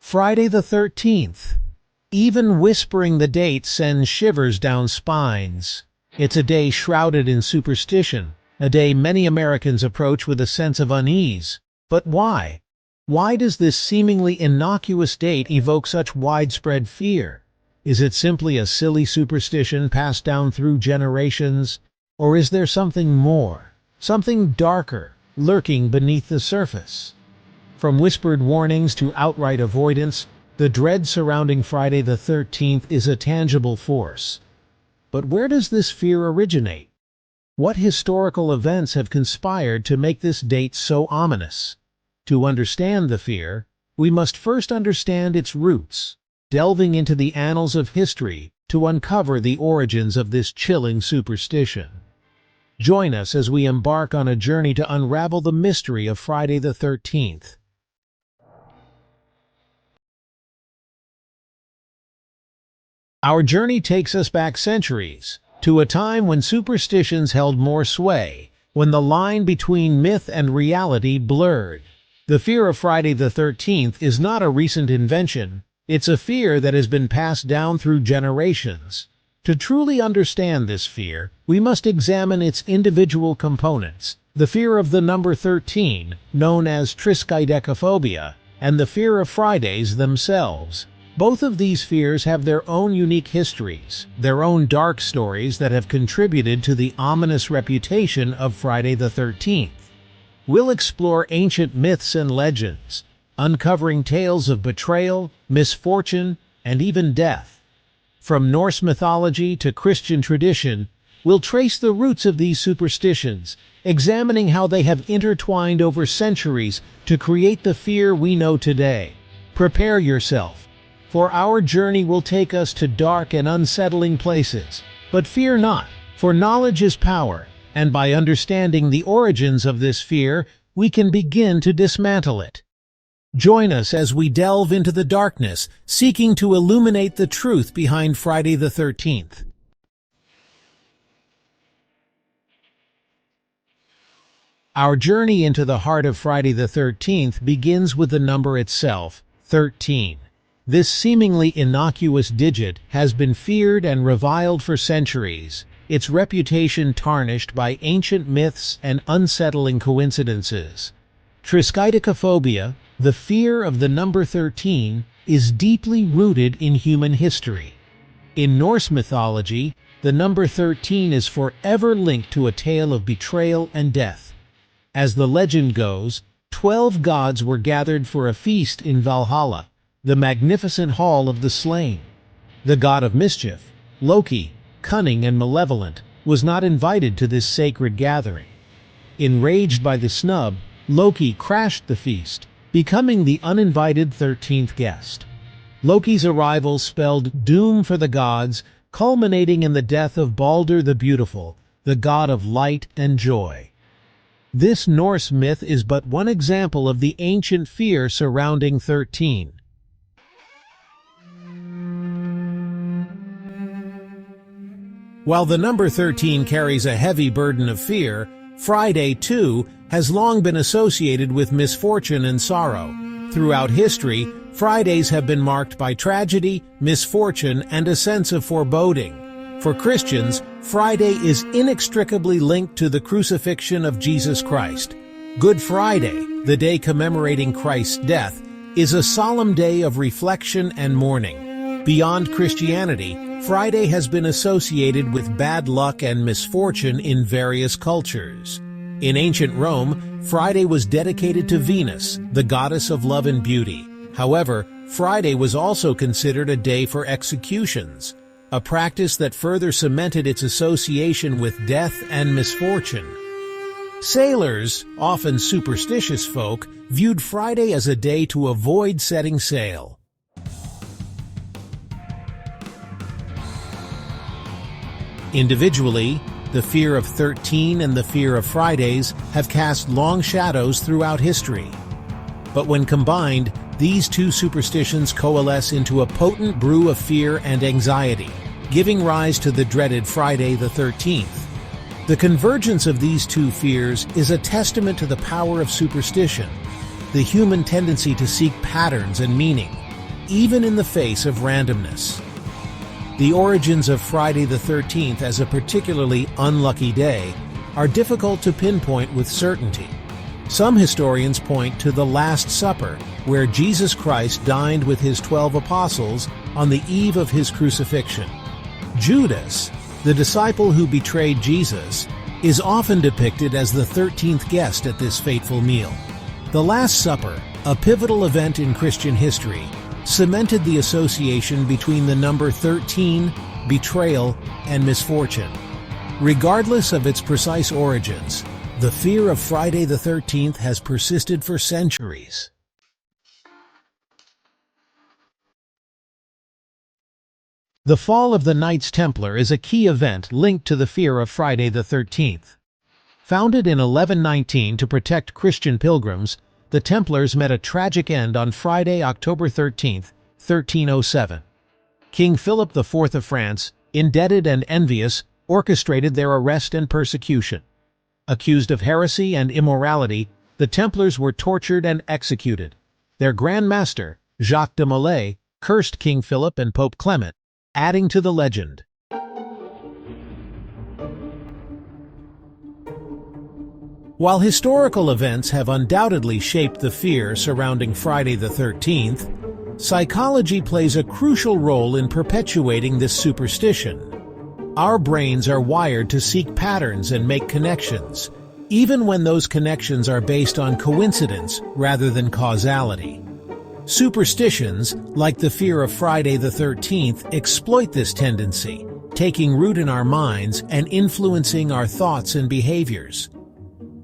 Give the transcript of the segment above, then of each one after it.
Friday the 13th. Even whispering the date sends shivers down spines. It's a day shrouded in superstition, a day many Americans approach with a sense of unease. But why? Why does this seemingly innocuous date evoke such widespread fear? Is it simply a silly superstition passed down through generations? Or is there something more, something darker, lurking beneath the surface? From whispered warnings to outright avoidance, the dread surrounding Friday the 13th is a tangible force. But where does this fear originate? What historical events have conspired to make this date so ominous? To understand the fear, we must first understand its roots, delving into the annals of history to uncover the origins of this chilling superstition. Join us as we embark on a journey to unravel the mystery of Friday the 13th. Our journey takes us back centuries, to a time when superstitions held more sway, when the line between myth and reality blurred. The fear of Friday the 13th is not a recent invention, it's a fear that has been passed down through generations. To truly understand this fear, we must examine its individual components: the fear of the number 13, known as triskaidekaphobia, and the fear of Fridays themselves. Both of these fears have their own unique histories, their own dark stories that have contributed to the ominous reputation of Friday the 13th. We'll explore ancient myths and legends, uncovering tales of betrayal, misfortune, and even death. From Norse mythology to Christian tradition, we'll trace the roots of these superstitions, examining how they have intertwined over centuries to create the fear we know today. Prepare yourself, for our journey will take us to dark and unsettling places. But fear not, for knowledge is power, and by understanding the origins of this fear, we can begin to dismantle it. Join us as we delve into the darkness, seeking to illuminate the truth behind Friday the 13th. Our journey into the heart of Friday the 13th begins with the number itself, 13. This seemingly innocuous digit has been feared and reviled for centuries, its reputation tarnished by ancient myths and unsettling coincidences. Triskaidekaphobia, the fear of the number 13, is deeply rooted in human history. In Norse mythology, the number 13 is forever linked to a tale of betrayal and death. As the legend goes, 12 gods were gathered for a feast in Valhalla, the magnificent hall of the slain. The god of mischief, Loki, cunning and malevolent, was not invited to this sacred gathering. Enraged by the snub, Loki crashed the feast, becoming the uninvited 13th guest. Loki's arrival spelled doom for the gods, culminating in the death of Balder the Beautiful, the god of light and joy. This Norse myth is but one example of the ancient fear surrounding 13. While the number 13 carries a heavy burden of fear, Friday, too, has long been associated with misfortune and sorrow. Throughout history, Fridays have been marked by tragedy, misfortune, and a sense of foreboding. For Christians, Friday is inextricably linked to the crucifixion of Jesus Christ. Good Friday, the day commemorating Christ's death, is a solemn day of reflection and mourning. Beyond Christianity, Friday has been associated with bad luck and misfortune in various cultures. In ancient Rome, Friday was dedicated to Venus, the goddess of love and beauty. However, Friday was also considered a day for executions, a practice that further cemented its association with death and misfortune. Sailors, often superstitious folk, viewed Friday as a day to avoid setting sail. Individually, the fear of 13 and the fear of Fridays have cast long shadows throughout history. But when combined, these two superstitions coalesce into a potent brew of fear and anxiety, giving rise to the dreaded Friday the 13th. The convergence of these two fears is a testament to the power of superstition, the human tendency to seek patterns and meaning. even in the face of randomness. The origins of Friday the 13th as a particularly unlucky day are difficult to pinpoint with certainty. Some historians point to the Last Supper, where Jesus Christ dined with his 12 apostles on the eve of his crucifixion. Judas, the disciple who betrayed Jesus, is often depicted as the 13th guest at this fateful meal. The Last Supper, a pivotal event in Christian history, cemented the association between the number 13, betrayal, and misfortune. Regardless of its precise origins, the fear of Friday the 13th has persisted for centuries. The fall of the Knights Templar is a key event linked to the fear of Friday the 13th. Founded in 1119 to protect Christian pilgrims, the Templars met a tragic end on Friday, October 13, 1307. King Philip IV of France, indebted and envious, orchestrated their arrest and persecution. Accused of heresy and immorality, the Templars were tortured and executed. Their Grand Master, Jacques de Molay, cursed King Philip and Pope Clement, adding to the legend. While historical events have undoubtedly shaped the fear surrounding Friday the 13th, psychology plays a crucial role in perpetuating this superstition. Our brains are wired to seek patterns and make connections, even when those connections are based on coincidence rather than causality. Superstitions, like the fear of Friday the 13th, exploit this tendency, taking root in our minds and influencing our thoughts and behaviors.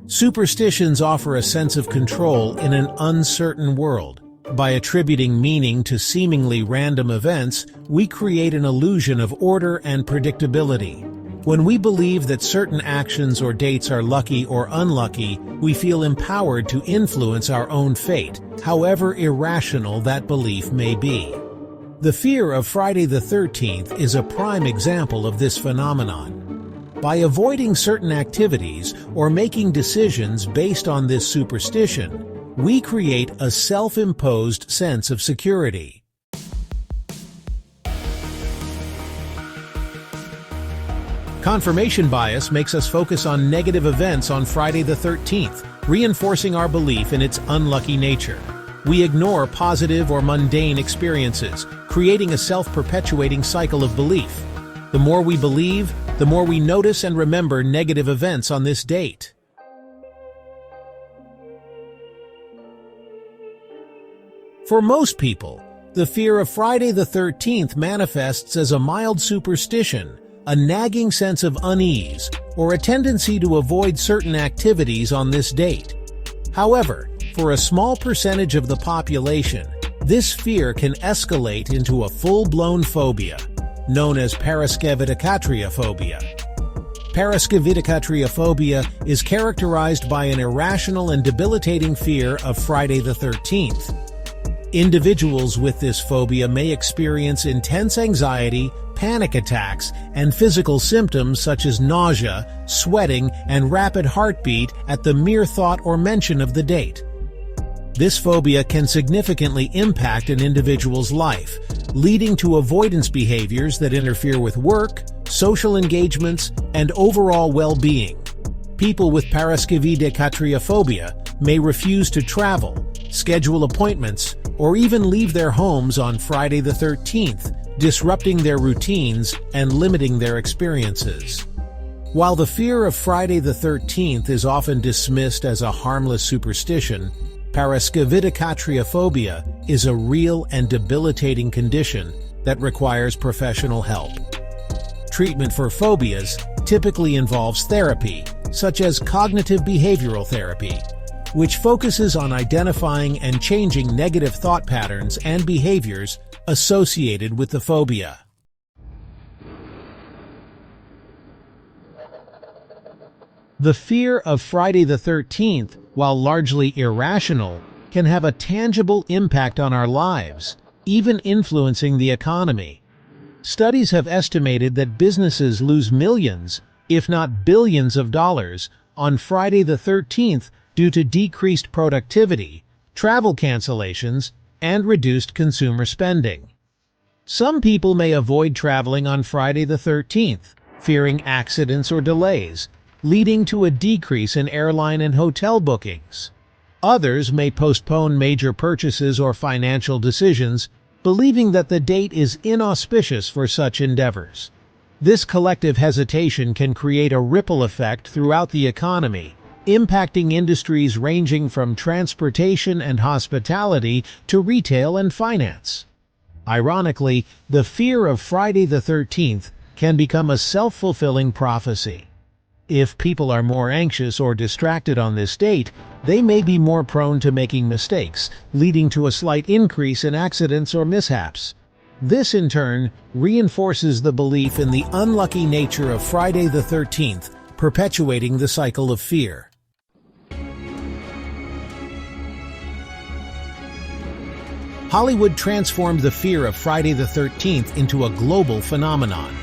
Superstitions offer a sense of control in an uncertain world. By attributing meaning to seemingly random events, we create an illusion of order and predictability. When we believe that certain actions or dates are lucky or unlucky, we feel empowered to influence our own fate, however irrational that belief may be. The fear of Friday the 13th is a prime example of this phenomenon. By avoiding certain activities or making decisions based on this superstition, we create a self-imposed sense of security. Confirmation bias makes us focus on negative events on Friday the 13th, reinforcing our belief in its unlucky nature. We ignore positive or mundane experiences, creating a self-perpetuating cycle of belief. The more we believe, the more we notice and remember negative events on this date. For most people, the fear of Friday the 13th manifests as a mild superstition, a nagging sense of unease, or a tendency to avoid certain activities on this date. However, for a small percentage of the population, this fear can escalate into a full-blown phobia, known as paraskevidikatriophobia. Paraskevidikatriophobia is characterized by an irrational and debilitating fear of Friday the 13th. Individuals with this phobia may experience intense anxiety, panic attacks, and physical symptoms such as nausea, sweating, and rapid heartbeat at the mere thought or mention of the date. This phobia can significantly impact an individual's life, leading to avoidance behaviors that interfere with work, social engagements, and overall well-being. People with paraskevidikatriophobia may refuse to travel, schedule appointments, or even leave their homes on Friday the 13th, disrupting their routines and limiting their experiences. While the fear of Friday the 13th is often dismissed as a harmless superstition, paraskevidikatriophobia is a real and debilitating condition that requires professional help. Treatment for phobias typically involves therapy, such as cognitive behavioral therapy, which focuses on identifying and changing negative thought patterns and behaviors associated with the phobia. The fear of Friday the 13th, while largely irrational, can have a tangible impact on our lives, even influencing the economy. Studies have estimated that businesses lose millions, if not billions of dollars, on Friday the 13th due to decreased productivity, travel cancellations, and reduced consumer spending. Some people may avoid traveling on Friday the 13th, fearing accidents or delays, leading to a decrease in airline and hotel bookings. Others may postpone major purchases or financial decisions, believing that the date is inauspicious for such endeavors. This collective hesitation can create a ripple effect throughout the economy, impacting industries ranging from transportation and hospitality to retail and finance. Ironically, the fear of Friday the 13th can become a self-fulfilling prophecy. If people are more anxious or distracted on this date, they may be more prone to making mistakes, leading to a slight increase in accidents or mishaps. This, in turn, reinforces the belief in the unlucky nature of Friday the 13th, perpetuating the cycle of fear. Hollywood transformed the fear of Friday the 13th into a global phenomenon.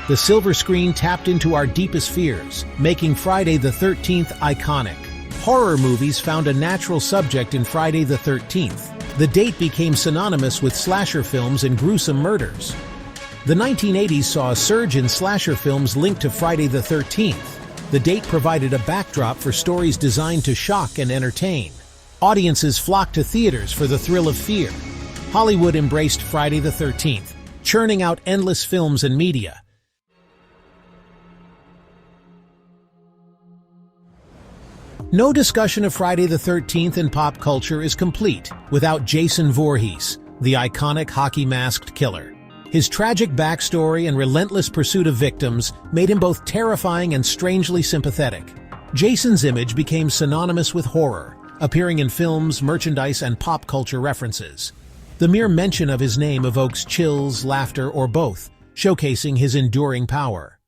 The silver screen tapped into our deepest fears, making Friday the 13th iconic. Horror movies found a natural subject in Friday the 13th. The date became synonymous with slasher films and gruesome murders. The 1980s saw a surge in slasher films linked to Friday the 13th. The date provided a backdrop for stories designed to shock and entertain. Audiences flocked to theaters for the thrill of fear. Hollywood embraced Friday the 13th, churning out endless films and media. No discussion of Friday the 13th in pop culture is complete without Jason Voorhees, the iconic hockey-masked killer. His tragic backstory and relentless pursuit of victims made him both terrifying and strangely sympathetic. Jason's image became synonymous with horror, appearing in films, merchandise, and pop culture references. The mere mention of his name evokes chills, laughter, or both, showcasing his enduring power.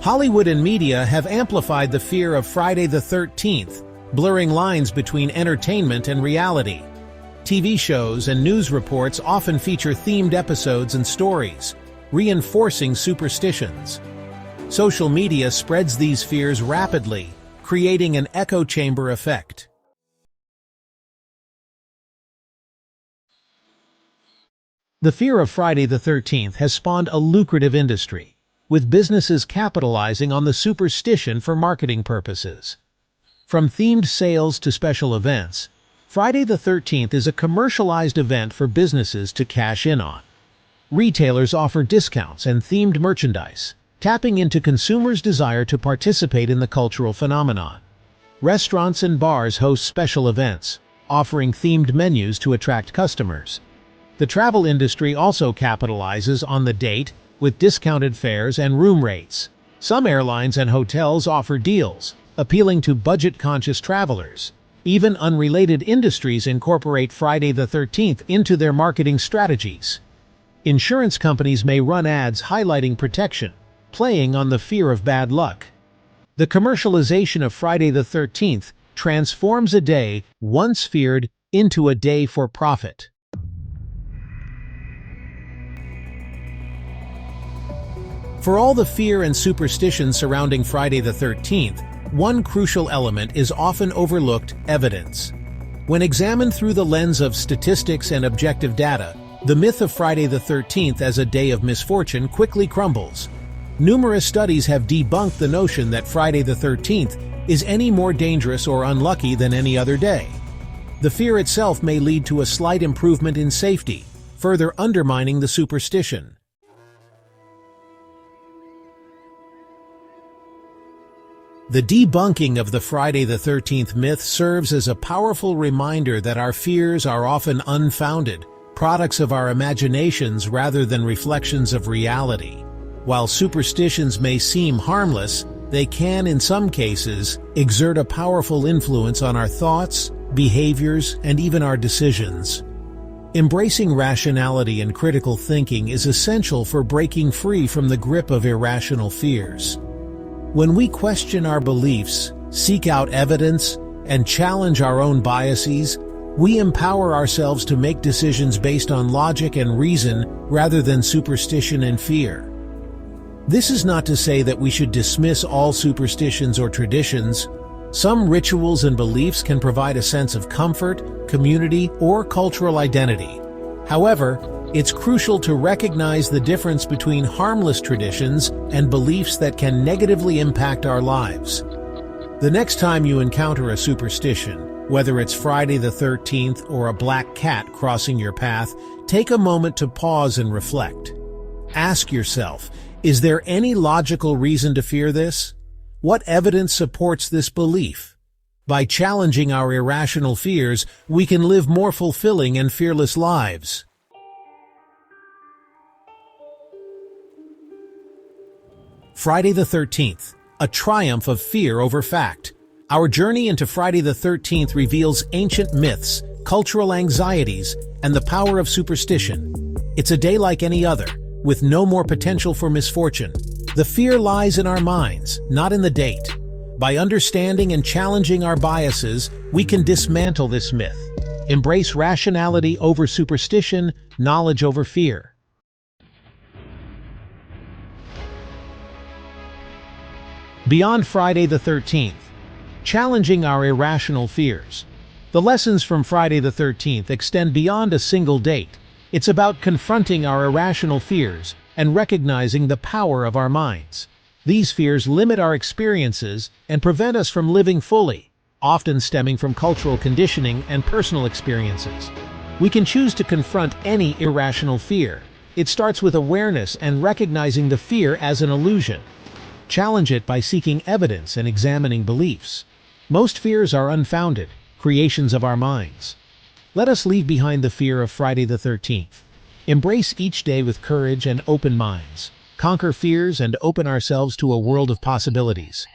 Hollywood and media have amplified the fear of Friday the 13th, blurring lines between entertainment and reality. TV shows and news reports often feature themed episodes and stories, reinforcing superstitions. Social media spreads these fears rapidly, creating an echo chamber effect. The fear of Friday the 13th has spawned a lucrative industry, with businesses capitalizing on the superstition for marketing purposes. From themed sales to special events, Friday the 13th is a commercialized event for businesses to cash in on. Retailers offer discounts and themed merchandise, tapping into consumers' desire to participate in the cultural phenomenon. Restaurants and bars host special events, offering themed menus to attract customers. The travel industry also capitalizes on the date with discounted fares and room rates. Some airlines and hotels offer deals, appealing to budget-conscious travelers. Even unrelated industries incorporate Friday the 13th into their marketing strategies. Insurance companies may run ads highlighting protection, playing on the fear of bad luck. The commercialization of Friday the 13th transforms a day once feared into a day for profit. For all the fear and superstition surrounding Friday the 13th, one crucial element is often overlooked: evidence. When examined through the lens of statistics and objective data, the myth of Friday the 13th as a day of misfortune quickly crumbles. Numerous studies have debunked the notion that Friday the 13th is any more dangerous or unlucky than any other day. The fear itself may lead to a slight improvement in safety, further undermining the superstition. The debunking of the Friday the 13th myth serves as a powerful reminder that our fears are often unfounded, products of our imaginations rather than reflections of reality. While superstitions may seem harmless, they can, in some cases, exert a powerful influence on our thoughts, behaviors, and even our decisions. Embracing rationality and critical thinking is essential for breaking free from the grip of irrational fears. When we question our beliefs, seek out evidence, and challenge our own biases, we empower ourselves to make decisions based on logic and reason rather than superstition and fear. This is not to say that we should dismiss all superstitions or traditions. Some rituals and beliefs can provide a sense of comfort, community, or cultural identity. However, it's crucial to recognize the difference between harmless traditions and beliefs that can negatively impact our lives. The next time you encounter a superstition, whether it's Friday the 13th or a black cat crossing your path, take a moment to pause and reflect. Ask yourself, is there any logical reason to fear this? What evidence supports this belief? By challenging our irrational fears, we can live more fulfilling and fearless lives. Friday the 13th, a triumph of fear over fact. Our journey into Friday the 13th reveals ancient myths, cultural anxieties, and the power of superstition. It's a day like any other, with no more potential for misfortune. The fear lies in our minds, not in the date. By understanding and challenging our biases, we can dismantle this myth. Embrace rationality over superstition, knowledge over fear. Beyond Friday the 13th, challenging our irrational fears. The lessons from Friday the 13th extend beyond a single date. It's about confronting our irrational fears and recognizing the power of our minds. These fears limit our experiences and prevent us from living fully, often stemming from cultural conditioning and personal experiences. We can choose to confront any irrational fear. It starts with awareness and recognizing the fear as an illusion. Challenge it by seeking evidence and examining beliefs. Most fears are unfounded, creations of our minds. Let us leave behind the fear of Friday the 13th. Embrace each day with courage and open minds. Conquer fears and open ourselves to a world of possibilities.